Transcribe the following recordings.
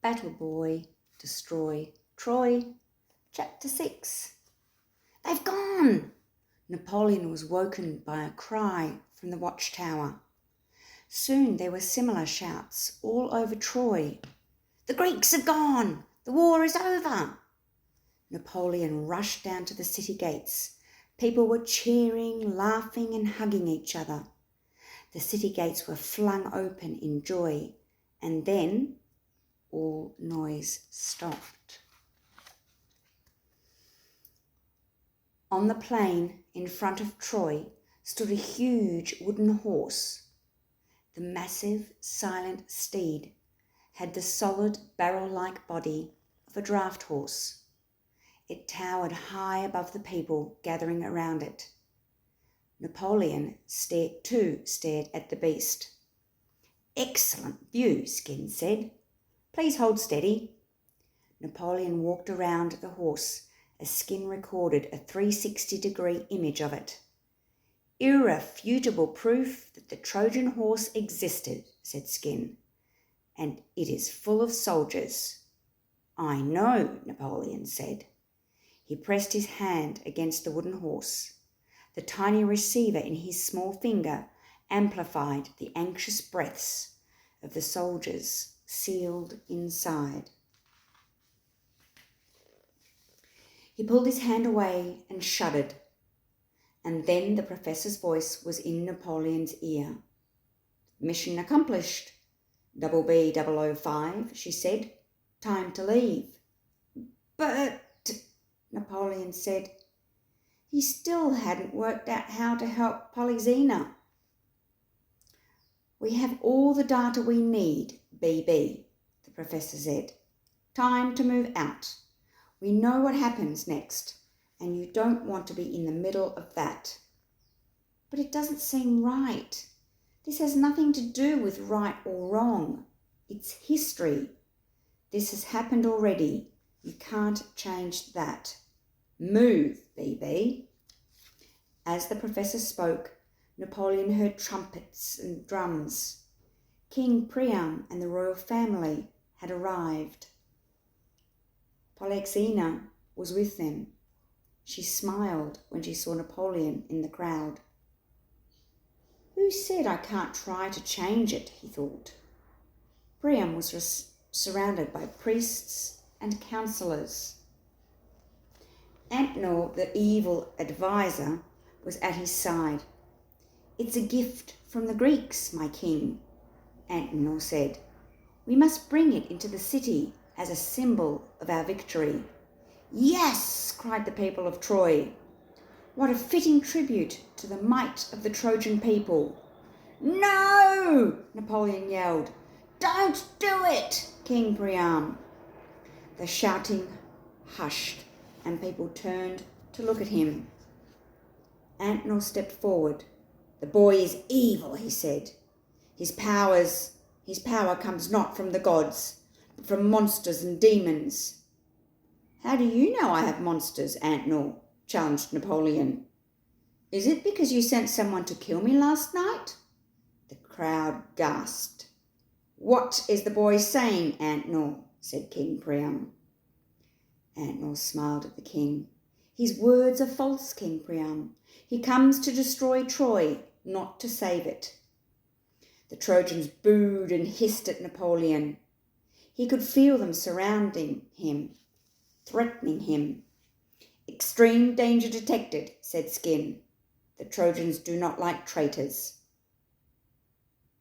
Battle Boy Destroy Troy. Chapter 6. They've gone! Napoleon was woken by a cry from the watchtower. Soon there were similar shouts all over Troy. The Greeks have gone! The war is over! Napoleon rushed down to the city gates. People were cheering, laughing and hugging each other. The city gates were flung open in joy, and then all noise stopped. On the plain in front of Troy stood a huge wooden horse. The massive, silent steed had the solid barrel-like body of a draft horse. It towered high above the people gathering around it. Napoleon stared at the beast. "Excellent view," Skin said. "Please hold steady." Napoleon walked around the horse as Skin recorded a 360-degree image of it. "Irrefutable proof that the Trojan horse existed," said Skin, "and it is full of soldiers." "I know," Napoleon said. He pressed his hand against the wooden horse. The tiny receiver in his small finger amplified the anxious breaths of the soldiers sealed inside. He pulled his hand away and shuddered, and then the professor's voice was in Napoleon's ear. "Mission accomplished. Double B 005, she said. "Time to leave." "But," Napoleon said, he still hadn't worked out how to help Polyxena. "We have all the data we need, BB," the professor said. "Time to move out. We know what happens next, and you don't want to be in the middle of that." "But it doesn't seem right. This has nothing to do with right or wrong. It's history. This has happened already. You can't change that. Move, BB." As the professor spoke, Napoleon heard trumpets and drums. King Priam and the royal family had arrived. Polyxena was with them. She smiled when she saw Napoleon in the crowd. "Who said I can't try to change it?" he thought. Priam was surrounded by priests and counsellors. Antnor, the evil advisor, was at his side. "It's a gift from the Greeks, my king," Antnor said. "We must bring it into the city as a symbol of our victory." "Yes!" cried the people of Troy. "What a fitting tribute to the might of the Trojan people." "No!" Napoleon yelled. "Don't do it, King Priam." The shouting hushed and people turned to look at him. Antnor stepped forward. "The boy is evil," he said. His power comes not from the gods, but from monsters and demons." "How do you know I have monsters, Antnor?" challenged Napoleon. "Is it because you sent someone to kill me last night?" The crowd gasped. "What is the boy saying, Antnor?" said King Priam. Antnor smiled at the king. "His words are false, King Priam. He comes to destroy Troy, not to save it." The Trojans booed and hissed at Napoleon. He could feel them surrounding him, threatening him. "Extreme danger detected," said Skin. "The Trojans do not like traitors."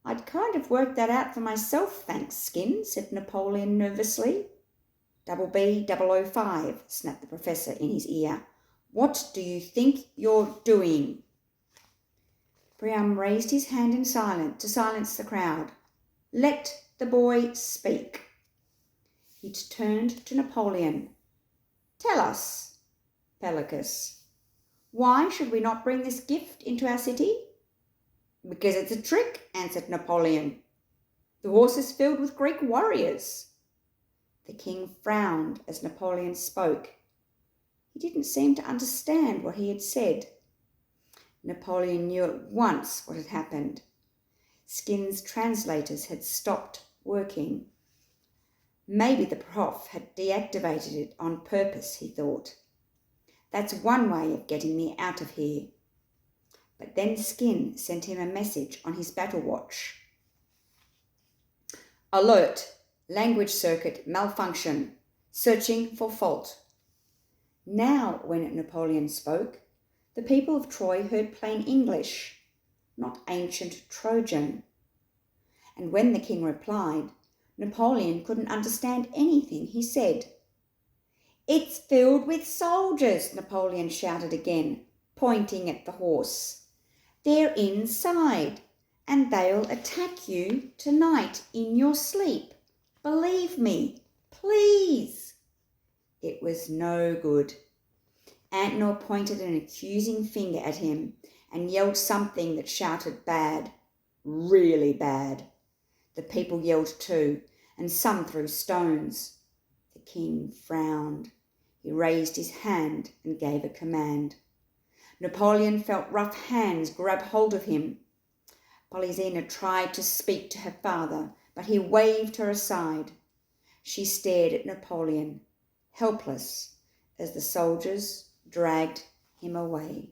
"I'd kind of worked that out for myself, thanks, Skin," said Napoleon nervously. "Double B 005, snapped the professor in his ear. "What do you think you're doing?" Priam raised his hand in silence to silence the crowd. "Let the boy speak." He turned to Napoleon. "Tell us, Pelochus, why should we not bring this gift into our city?" "Because it's a trick," answered Napoleon. "The horse is filled with Greek warriors." The king frowned as Napoleon spoke. He didn't seem to understand what he had said. Napoleon knew at once what had happened. Skin's translators had stopped working. Maybe the prof had deactivated it on purpose, he thought. That's one way of getting me out of here. But then Skin sent him a message on his battle watch. Alert! Language circuit malfunction. Searching for fault. Now, when Napoleon spoke, the people of Troy heard plain English, not ancient Trojan. And when the king replied, Napoleon couldn't understand anything he said. It's filled with soldiers, Napoleon shouted again, pointing at the horse. They're inside, and they'll attack you tonight in your sleep. Believe me, please. It was no good. Antenor pointed an accusing finger at him and yelled something that shouted bad, really bad. The people yelled too, and some threw stones. The king frowned. He raised his hand and gave a command. Napoleon felt rough hands grab hold of him. Polyxena tried to speak to her father, but he waved her aside. She stared at Napoleon, helpless, as the soldiers dragged him away.